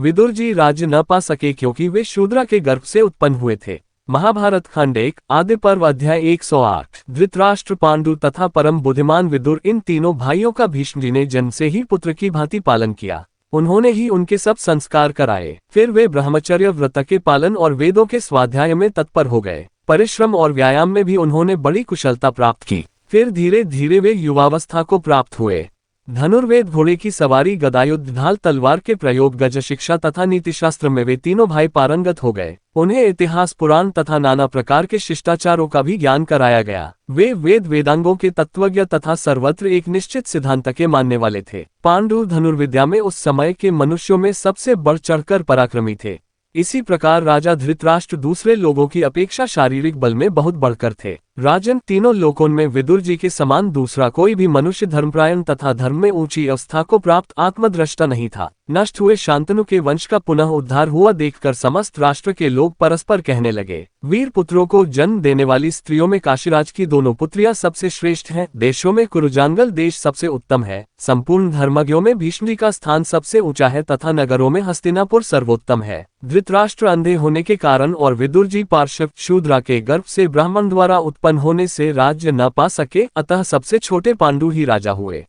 विदुर जी राज्य न पा सके क्योंकि वे शूद्रा के गर्भ से उत्पन्न हुए थे। महाभारत खंड 1 आदि पर्व अध्याय 108। धृतराष्ट्र, पांडु तथा परम बुद्धिमान विदुर, इन तीनों भाइयों का भीष्म जी ने जन्म से ही पुत्र की भांति पालन किया। उन्होंने ही उनके सब संस्कार कराए। फिर वे ब्रह्मचर्य व्रत के पालन और वेदों के स्वाध्याय में तत्पर हो गए। परिश्रम और व्यायाम में भी उन्होंने बड़ी कुशलता प्राप्त की। फिर धीरे धीरे वे युवावस्था को प्राप्त हुए। धनुर्वेद, घोड़े की सवारी, गदायुद्ध, ढाल तलवार के प्रयोग, गज शिक्षा तथा नीतिशास्त्र में वे तीनों भाई पारंगत हो गए। उन्हें इतिहास, पुराण तथा नाना प्रकार के शिष्टाचारों का भी ज्ञान कराया गया। वे वेद वेदांगों के तत्वज्ञ तथा सर्वत्र एक निश्चित सिद्धांत के मानने वाले थे। पांडु धनुर्विद्या में उस समय के मनुष्यों में सबसे बढ़ चढ़कर पराक्रमी थे। इसी प्रकार राजा धृतराष्ट्र दूसरे लोगों की अपेक्षा शारीरिक बल में बहुत बढ़कर थे। राजन, तीनों लोकों में विदुर जी के समान दूसरा कोई भी मनुष्य धर्मप्रायण तथा धर्म में ऊंची अवस्था को प्राप्त आत्मद्रष्टा नहीं था। नष्ट हुए शांतनु के वंश का पुनः उद्धार हुआ देखकर समस्त राष्ट्र के लोग परस्पर कहने लगे, वीर पुत्रों को जन्म देने वाली स्त्रियों में काशीराज की दोनों पुत्रियां सबसे श्रेष्ठ हैं। देशों में कुरुजांगल देश सबसे उत्तम है। संपूर्ण धर्मज्ञों में भीष्म जी का स्थान सबसे ऊंचा है तथा नगरों में हस्तिनापुर सर्वोत्तम है। धृतराष्ट्र अंधे होने के कारण और विदुर जी पार्श्व शूद्रा के गर्भ से ब्राह्मण द्वारा उत्पन्न होने से राज्य न पा सके, अतः सबसे छोटे पांडु ही राजा हुए।